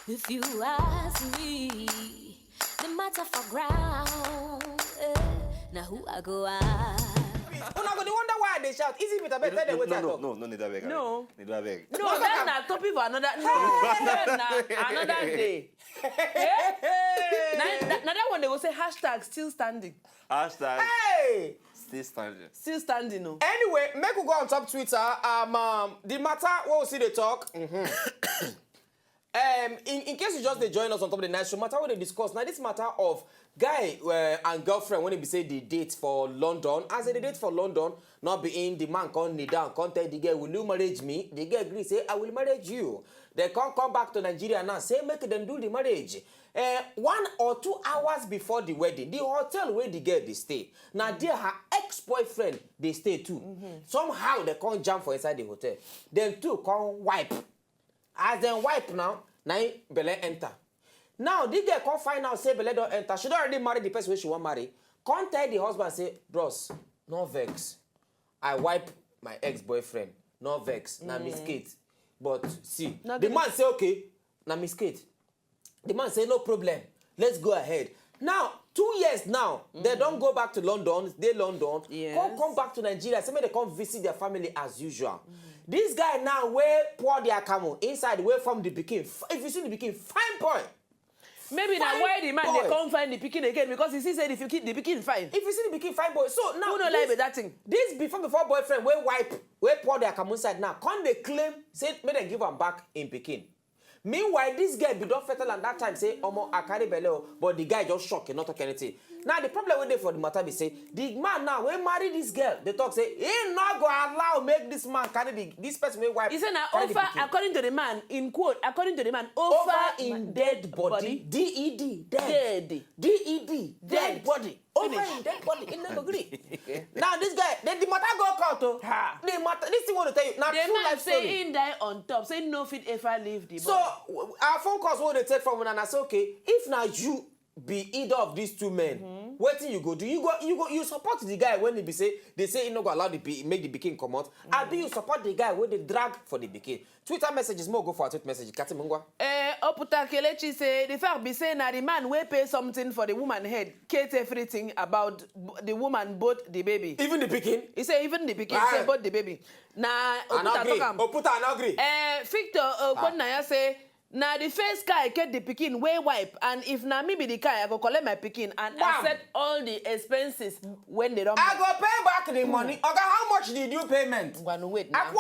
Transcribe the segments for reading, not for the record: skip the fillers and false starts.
If you ask me, the matter for ground. Now who I go ask? Oh, no, they wonder why they shout. Easy with a better than what I talk. No, need that beg. No. Need that beg. No, that's not topic for another. No, another day. Now that one they will say hashtag still standing. Hashtag. Hey! Still standing. Still standing, no. Anyway, make we go on top Twitter. The matter, what we see they talk. In case you just they join us on top of the night show, matter what they discuss. Now this matter of guy and girlfriend when they be say they date for London. As they date for London, not being the man come kneel down, come tell the girl, will you marry me? The girl agree, say, I will marry you. They can't come back to Nigeria now, say make them do the marriage. 1 or 2 hours before the wedding, the hotel where the girl they stay. Now there her ex-boyfriend they stay too. Somehow they can't jump for inside the hotel. Then two come wipe. As them wipe now Bele enter. Now the girl can't find out say Bele don't enter. She don't already marry the person where she want marry. Can't tell the husband say, bros, no vex. I wipe my ex-boyfriend. No vex. Na miskate. But see, the man say okay. Na miskate. The man say no problem. Let's go ahead. Now 2 years now, they don't go back to London. They London. Yes. Come back to Nigeria. Say they come visit their family as usual. This guy now where pour their camel inside away from the pikin. If you see the pikin, fine boy. Maybe now why the man they can't find the pikin again because he said if you keep the pikin fine. If you see the pikin, fine boy. So now who don't like with that thing? This before boyfriend where wipe where pour their camel inside now. Can't they claim say may they give them back in pikin? Meanwhile, this guy be don't settle and that time say, Omo, I carry belly, but the guy just shocked and not talk anything. Now the problem with they for the matter be say, the man now when marry this girl, they talk say, he not go allow make this man carry this person may wife. He said now offer according to the man, in quote, according to the man, offer in dead body. D-E-D, dead. D-E-D, dead body. Over in dead body. In the agree. Now this guy, the matter go court. The matter, this thing want to tell you. Now the man say in die on top, say no fit ever leave the body. So our phone calls what they take from when and I say okay, if now you be either of these two men, what thing you go do? You support the guy when they say he not go allow the make the pikin come out. And be you support the guy when they drag for the pikin. Twitter messages more go for a tweet message. Katim Nedu. Oputa Kelechi say the fact be say now the man will pay something for the woman head, Kate everything about the woman both the baby. Even the pikin? He say even the pikin, say both the baby. Now Oputa I agree. Victor Konaya say now the first guy get the pikin way wipe, and if na me be the guy, I go collect my pikin and accept all the expenses when they don't. I go pay back the money. Okay, how much did you payment? Wait now.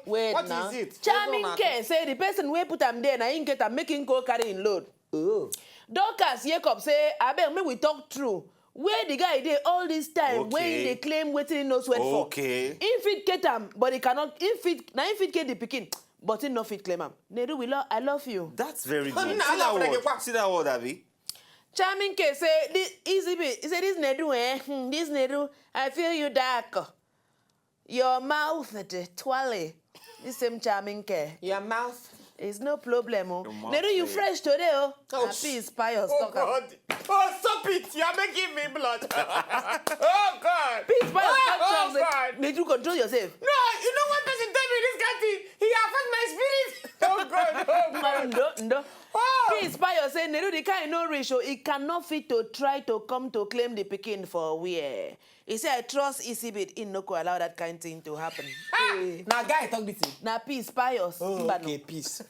Wait what now. Is it? Charming care say the person wey put am there na him get am make him go carry him load. Oh. Dorcas Jacob say abeg make we talk true. Where the guy dey all this time, where they claim wetin he no sweat for. Okay. If it get am, but he cannot. If it get the pikin. But he no fit claim am. Nedu, I love you. That's very good. See that word, Abby? Charming K say, this easy bit. He say, this Nedu, this Nedu, I feel you dark. Your mouth, twirly. This same Charming K. Your mouth? It's no problem. Nedu, you fresh today, oh. Happy is pious. Oh, God. Oh, stop it. You're making me blood. Oh, God. Peace, pious. Oh, God. Nedu, control yourself. No, you know what person tell me this guy thing? He affect my spirit. Oh, God. Oh, God. No. Oh. Peace, pious. Say, Nedu, the kind no ratio. He cannot fit to try to come to claim the pikin for where. He said, I trust Isibit in no allow that kind of thing to happen. Now, guy talk this thing. Now, peace, pious. Oh, okay, peace.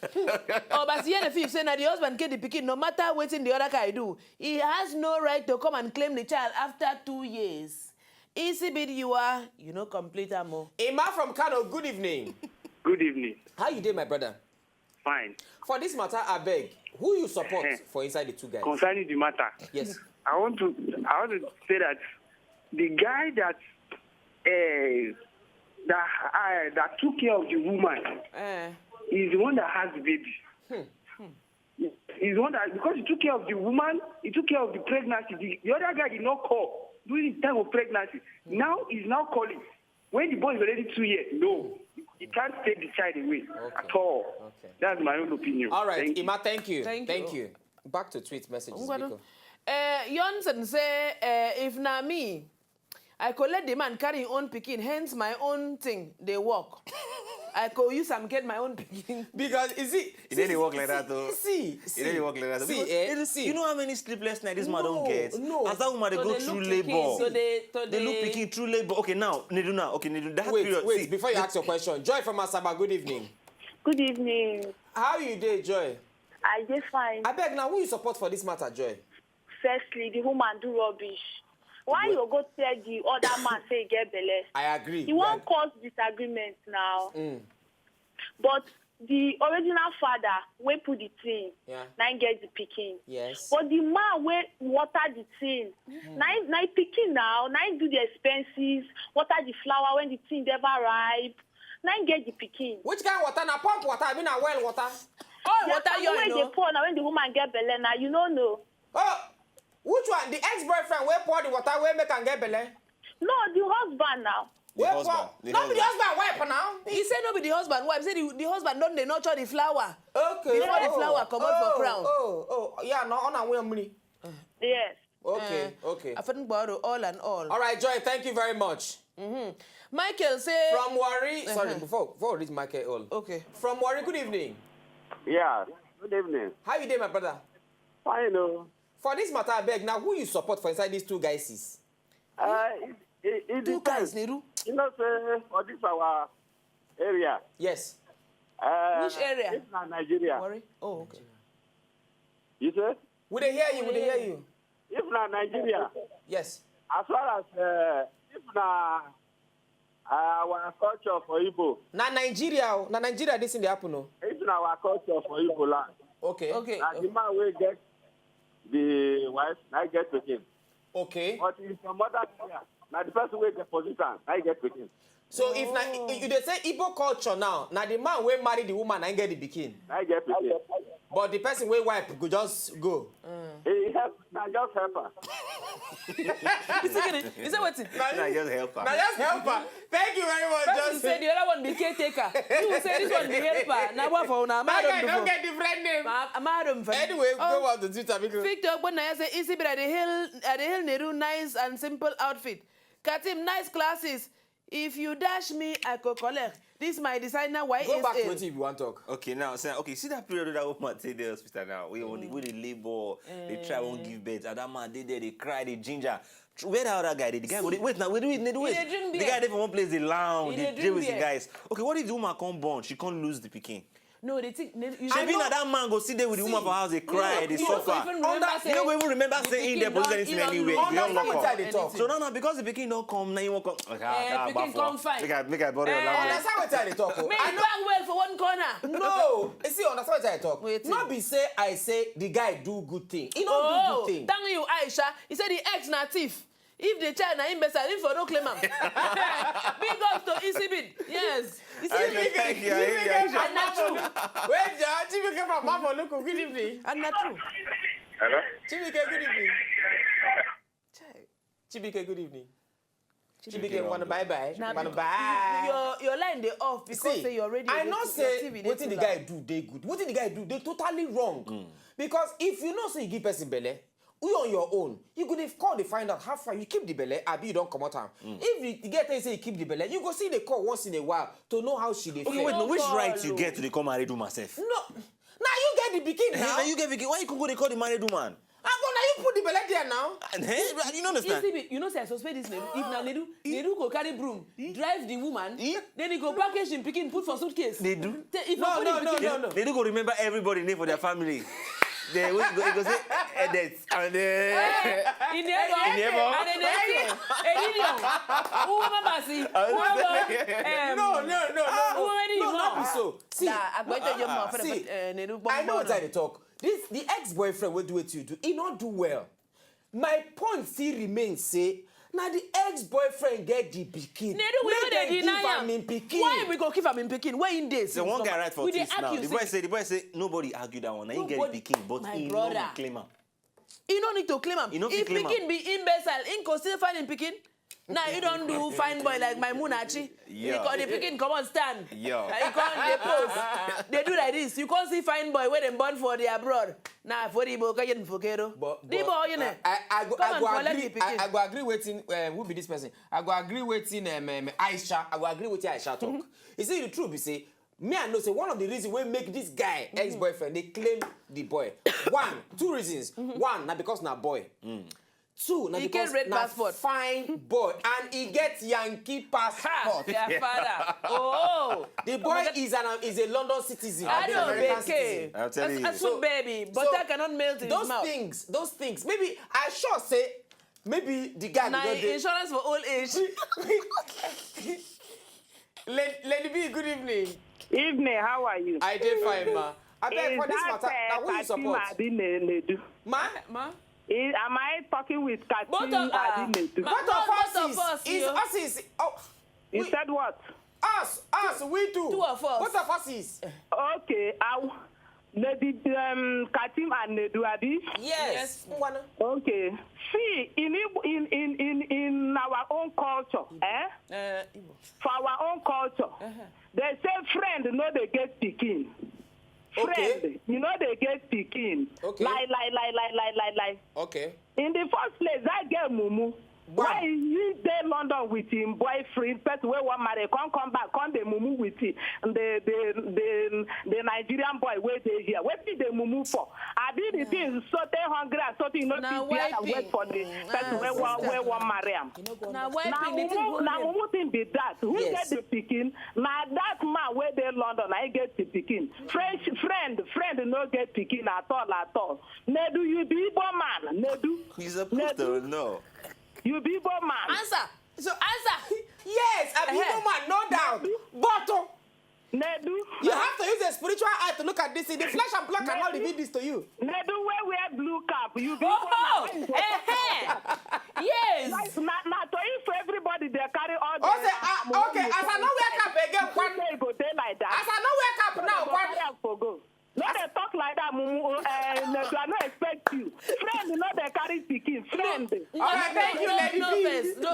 Oh, but the NFF say, now the husband get the pikin, no matter what in the other guy do, he has no right to come and claim the child after 2 years. Isibit, you are, complete amo. Emma from Kano, good evening. Good evening. How you doing, my brother? Fine. For this matter, I beg, who you support for inside the two guys? Concerning the matter. Yes. I want to say that the guy that took care of the woman is the one that has the baby. He's the one that, because he took care of the woman, he took care of the pregnancy. The other guy did not call during the time of pregnancy. Now he's now calling. When the boy is already 2 years, no. He can't take the child away at all. Okay. That's my own opinion. All right, Ima, thank you. Thank you. Back to tweet messages. Johnson say, if na me, I could let the man carry his own pikin, hence my own thing, they work. I could use some get my own picking. Because you see, It didn't work like that, though. See, It didn't work like that. See, You know how many sleepless nights this man don't get? No. As that woman, they go through labor. So they look picking through labor. Okay, now, Nedu, Okay, Nedu, that period. Wait, see, before you ask your question. Joy from Asaba, good evening. Good evening. How you doing, Joy? I just fine. I beg now, who you support for this matter, Joy? Firstly, the woman do rubbish. Why you go tell the other man say he get belle? I agree. He won't cause disagreement now. But the original father wey put the thing, now get the picking. Yes. But the man wey water the thing, now picking now do the expenses, water the flower when the thing never ripe, now get the picking. Which kind of water? Na pump water? I mean, na well water? Oh, water you when they pour now when the woman get belle now, you don't know. Oh, which one? The ex-boyfriend wey pour the water wey make am get belle? No, the husband now. The husband. No be the husband wipe now. He said no be the husband wife. He said the husband don't they nurture the flower. Okay. Before the flower come out for crown. Yeah, no, on our money. Yes. Okay. I think borrow all and all. All right, Joy, thank you very much. Michael say From Wari, sorry, before we reach Michael all. Okay. From Wari, good evening. Yeah, good evening. How you doing, my brother? Fine, oh. For this matter, I beg, now who you support for inside these two guys? It Two guys, depends. Nedu. You know, say, for this our area. Yes. Which area? It's not Nigeria. Worry. Oh, okay. You say? Would they hear you? Would they hear you? If not Nigeria, Yes. as far as if not our culture for Igbo, Na Nigeria, this in the happen, no? it's not our culture for Igbo land. Okay. Okay. The man will get the wife, I get the king. Okay. But in some other area, now the person will get position, I get the king. So if they say Igbo culture now the man will marry the woman and get the pikin. I get the king. But the person will wipe go just go. He help, now just help her. Is that what it? Nah, just help her. Now just help her. Thank you very much, Person Justin. say the other one be caretaker. You will say this one be helper. Now what for now? My guy don't get different name. I'm Adam. Anyway, go on to Twitter because Victor, when I say easy, but at the hill, Nedu, nice and simple outfit. Katim, nice classes. If you dash me, I could collect. This my designer. Why go is back to it? what you want to talk. Okay, now, see that period that woman take the hospital now. We the labor, they try won't give birth, and that man they cry, they ginger. Where the other guy? The guy, wait now, wait. The guy there from one place, they lounge, they deal with the guys. Okay, what if the woman can't born? She can't lose the picking. No, they think. She be that man go sit there with the woman for house, they cry, they suffer. You don't even remember saying their position anywhere. So now because the picking don't come, now you won't come. Picking confam. Make I borrow your language. Understand what I talk. Make it bang well for one corner. No, you see, understand what I talk. Wait, not be say I say the guy do good thing. He don't do good thing. Thank you, Aisha. He said the ex na thief. If the child na imbecile, if for no claim him. Big up to ECB. Yes. Thank you. And not true. Wait, Chibike from Mama Loco, good evening. And not true. Hello? Chibike, good evening. Chibike, good evening. Chibike, wanna bye-bye? Wanna bye? Your line they off because say you're ready. I not say what the guy do, they good. What the guy do, they totally wrong. Because if you know say you give person belle, you on your own, you could have called to find out how far you keep the belle, abi you don't come out. If you get there say you keep the belle, you go see the call once in a while to know how she dey feel. Okay, wait, no, which right you get to the come married woman myself? No, now you get the bikini now. Now you get why you can go they call the married woman? Now you put the belle there now. You don't understand? You know, say I suspect this Nedu. If na Nedu go carry broom, drive the woman, then he go package him picking, put for suitcase. They do? No. They do go remember everybody name for their family. They will go say edits and So see, I know what I talk. The ex-boyfriend will do it to you. He not do well. My point still remains, say, now the ex-boyfriend get the pikin. Why we go give him in pikin? Where in this? So one guy right for this now. The boy say nobody argue that one. Now he get the pikin, but he no claim him. He no need to claim him. If pikin be imbecile, he can still find him pikin. Now you don't do fine boy like my Munachi. Yeah. Because the picking come on stand. Yeah. You can't they pose. They do like this. You can't see fine boy where they born for the abroad. Now for the boy can forget. The boy, you know. I go agree with who be this person. I go agree with Aisha. I go agree with Aisha talk. You see the truth, you say. Me, I know, say one of the reasons we make this guy ex-boyfriend, they claim the boy. Two reasons. One, now because na boy. Two, now He because get red na passport. fine boy, and he gets Yankee passport. Their father. Oh. The boy is a London citizen. I He's an don't American make citizen. I'm telling you. That's food baby. Butter cannot melt in his mouth. Those things. Maybe I sure say, maybe the guy. Now insurance for old age. Lady B, good evening. Evening, how are you? I did fine, ma. I beg for this matter. Now who you support? Katim Nedu? Ma? Am I talking with Katim Nedu? Both of us is us. Oh, You said what? us, we two. Two of us. Both of us is. Okay, Katim and Nedu, Abi? Yes. Okay. See, in our own culture, for our own culture, they say friend, no, they get pikin. Okay. Friend, you know they get pikin. Okay. Lie. Okay. In the first place, I get mumu. Why you stay London with him boyfriend, person where one marry, come back, come the mumu with him, the Nigerian boy where they here. What did the mumu for? I did the things so they hungry and so you know and wait for the person where one marry him. Now mumu thing be that. Who get the picking? Now that man where they London, I get the picking. Friend no get picking at all. Nedu, you be Igbo man. Nedu. He's supposed to know. You be Igbo man. Answer. So answer. Yes, a people man, no doubt. But Nedu. you have to use a spiritual eye to look at this. The flesh and blood cannot reveal this to you. Nedu, wear blue cap. You be Oh, Igbo man. yes. Not to if everybody they carry all the. Okay, as I know wear cap again, one day go day like that. as I know wear cap now, one. No, they talk like that, Mumu. Nedu, I don't expect you. Friend, no, they carry pikin. Friend. All right, thank you, Lady B.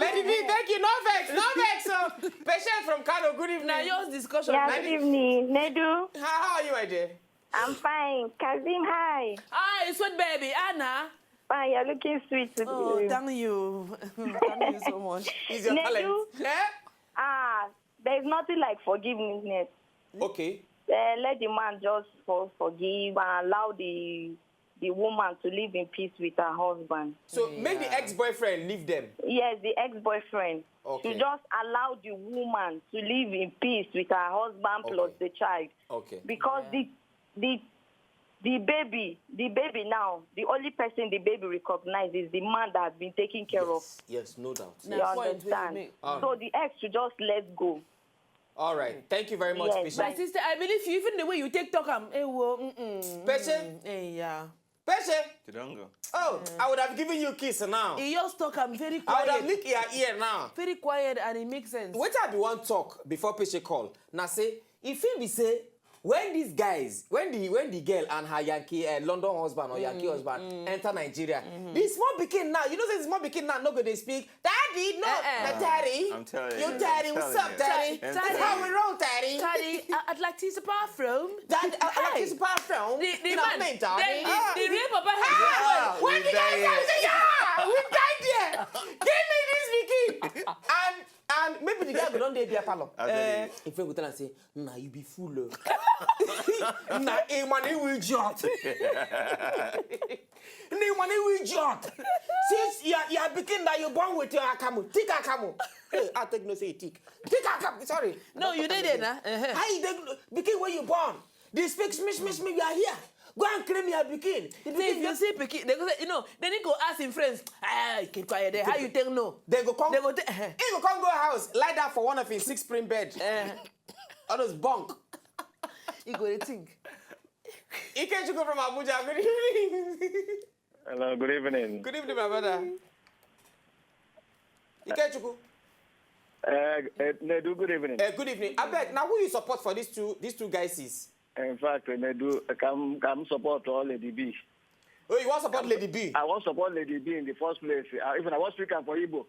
Lady B, thank you. No vex. So, patient from Kano, good evening. Now yours discussion. Yeah, good evening. Nedu, How are you, my dear? I'm fine. Kazim, hi. Hi, sweet baby. Anna. Fine, you're looking sweet today. Oh, thank you. Thank you so much. Is your Nedu? talent? There's nothing like forgiveness. Okay. Let the man just forgive and allow the woman to live in peace with her husband. So make the ex-boyfriend leave them. Yes, the ex-boyfriend. Okay. To just allow the woman to live in peace with her husband plus the child. Okay. Because the baby now, the only person the baby recognizes is the man that has been taken care of. Yes, no doubt. You understand? So the ex should just let go. All right. Thank you very much, Yes, My Patient. sister, I believe you, even the way you take talk, Patient. yeah. Patient. You don't go. Oh, I would have given you a kiss now. He just talk, I'm very I would have quiet. licked your ear now. Very quiet and it makes sense. Wait till I be one talk before Patient call. Now say, if he be say, when these guys, when the girl and her Yankee London husband or Yankee husband enter Nigeria, the small pikin now, you know, say the small pikin now, no go they speak. Daddy, no, daddy. I'm telling you, daddy, what's up, daddy? Daddy. That's how we roll, daddy. Daddy, I'd like to use the bathroom. Daddy, I like this bathroom. The You know what I man, mean, daddy? the real papa has When the guy comes in, yeah, we died there. Give me this pikin. And maybe the guy go down there be a palo. If we go tell and say, nah, you be fool. Nah, man, we jot. Man, we jot. Since you are begin that you born with your akamu, take akamu. Hey, I take no say tick. Take akamu. Sorry. No, you did it, nah. How you begin when you born? They speak smish, we are here. Go and claim your begin. If you see Piki, they go say, you know, then he go ask him friends, keep quiet there. How you tell no? They go come. They go he go come go house, lie down for one of his 6 spring bed. All those bunk. he go to think. Ike Chuku from Abuja. Good evening. Hello, good evening. Good evening, my brother. Ike Chuku. Nedu, good evening. Good evening. I beg, now who you support for these two guys is? In fact, Nedu, come support all the DB. Oh, you want to support Lady B? I want to support Lady B in the first place. Even I was speaking for Igbo.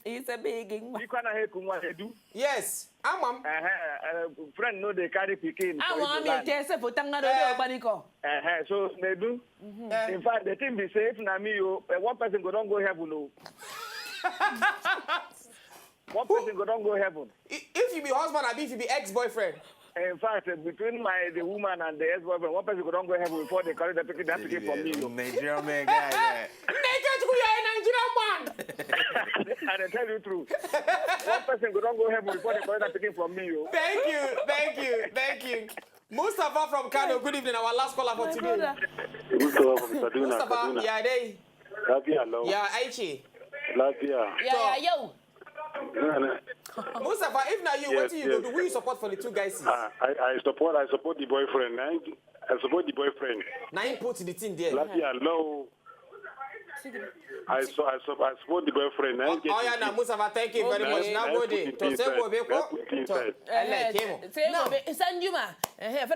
It's a big thing. Yes, I'm friend no they carry pikin. So they do. In fact, the thing be safe na me one person go don't go heaven. One person go don't go heaven. If you be husband, or if you be ex-boyfriend. In fact, between the woman and the ex-boyfriend, one person go don't go heaven before they carry the pikin. That pikin for me. Nigerian man guy. Naked, we are a Nigerian man. And I tell you the truth. One person go don't go heaven before they carry that pikin from me. Thank you. Mustafa from Kano, good evening. Our last caller for today. Mustafa from Kaduna. Mustafa, yeah, they. Lafiya lau. Yeah, Aichi. Lafiya. Yeah, yo. Mustafa, if now you, what do you go do? Who you support for the two guys? I support the boyfriend. I support the boyfriend. Now you put the thing there. Lafiya lau. I support the boyfriend. Oh yeah, now Mustafa, thank you very much. Now go there. To say go be ko. Send you ma.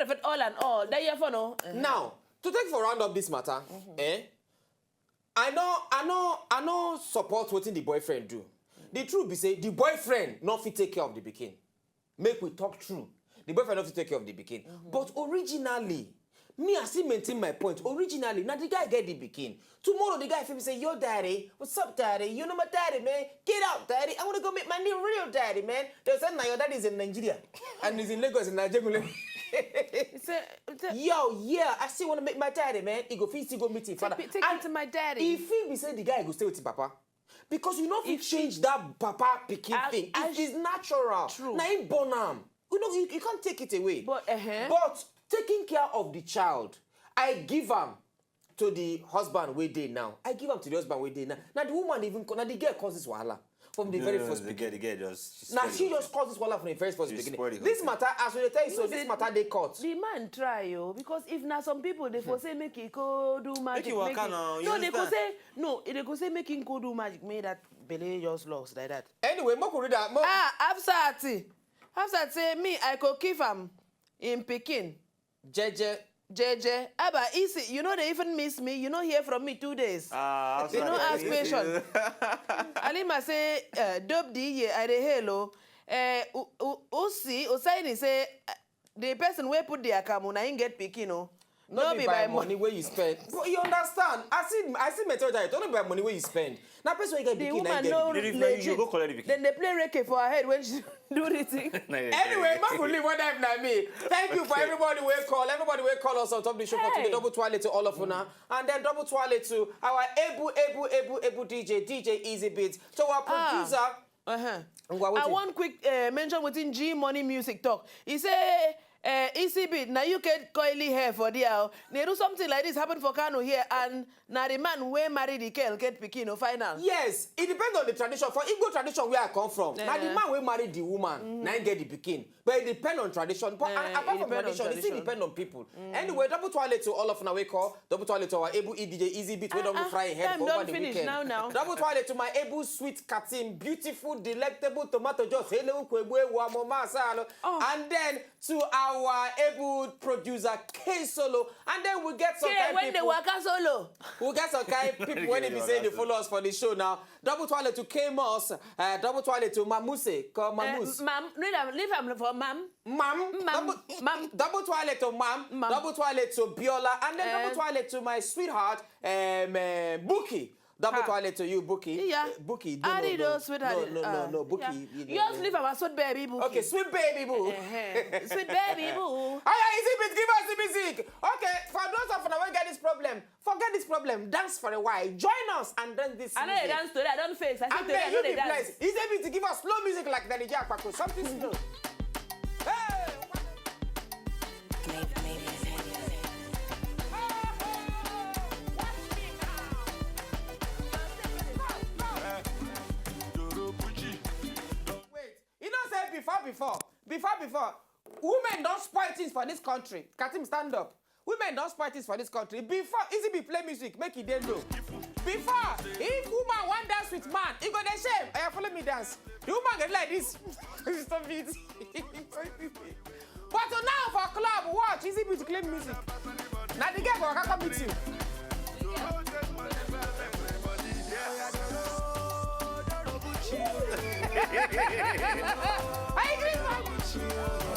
For all and all. There you for no. Now, to take for round up this matter, I know support what the boyfriend do. The truth be say the boyfriend not fit take care of the pikin. Make we talk true. The boyfriend not fit take care of the pikin. But originally, me I still maintain my point. Originally, now the guy get the pikin. Tomorrow the guy feel say, yo daddy, what's up daddy? You know my daddy, man. Get out, daddy. I want to go meet my new real daddy, man. They say now your daddy is in Nigeria and he's in Lagos in Nigeria. Yo, yeah, I still want to meet my daddy, man. He go feel go meet him father. Take him to my daddy. If he be say the guy go stay with his papa. Because you know if you change that papa picking thing, it is natural. True. Now in Bonham, you can't take it away. But taking care of the child, I give him to the husband we did now. I give him to the husband we did now. Now the woman even now the girl causes wahala from the very first beginning. The girl just she just causes wahala from the very first beginning. This matter, as we tell you, so this matter they cut. The man try yo because if now some people they for say make it go do magic. They could say make him go do magic. Make that belly just lost like that. Anyway, more read that. After say me I could keep him in Pekin. JJ, Abba, easy. You know they even miss me. You know hear from me 2 days. You know ask question. Alima say, "Dob di I de hello." Usaini say the person where put the account na ain't get pikin no. Not be by money where you spend. But you understand? I see method that don't be by money where you spend. Now person you get the pikin, woman no you go collect the pikin. Then they play reggae for her head when she do the thing. Anyway, man will leave what time na me. Thank you for everybody who call. Everybody will call us on top of the show for today. Double twirl to all of you now. And then double twirl to our able DJ Easy Beats. To our producer. I want quick mention within G Money Music Talk. He say Easy Beat, now you get coily hair for the hour. They do something like this happen for Kano here, and now the man where marry the girl get pikin final. Yes, it depends on the tradition. For Igbo tradition where I come from, now the man will marry the woman, now get the pikin. But it depends on tradition. But apart from tradition, it still depends on people. Anyway, double twirl to all of now we call. Double twirl to our able DJ Easy Beat. We don't fry head for over the weekend. Now. Double twirl to my able sweet Katim, beautiful, delectable tomato juice. And then to our able producer K Solo, and then we get some kind when people. they work solo. We get some kind people when they say they follow us for the show now. Double twirl to K Moss, double twirl to Mamuse, call Mamus. Leave him for Mam. Double twirl to Mam. Double twirl to Biola, and then double twirl to my sweetheart, Buki. Double toilet to you, Bookie. Yeah. Bookie. No, sweetheart. No, Bookie. Yeah. You just leave our sweet baby, Bookie. Okay, sweet baby, boo. Sweet baby, boo. Easy Beat, give us the music. Okay, for those of you who get this problem, forget this problem. Dance for a while. Join us and dance this music. I know you dance today. I don't face. I and then you be blessed. Easy Beat to give us slow music like Danny Jack Paco. Something slow. Hey! Before, women don't spoil things for this country. Katim, stand up. Women don't spoil things for this country. Before, Easy Be play music, make it then know. Before, if woman want dance with man, he go the shame. Oh, yeah, follow me dance. The woman get like this. Stop it. But now for club, what? watch Easy Beauty claim music. Now the guy go come meet you. I agree, man.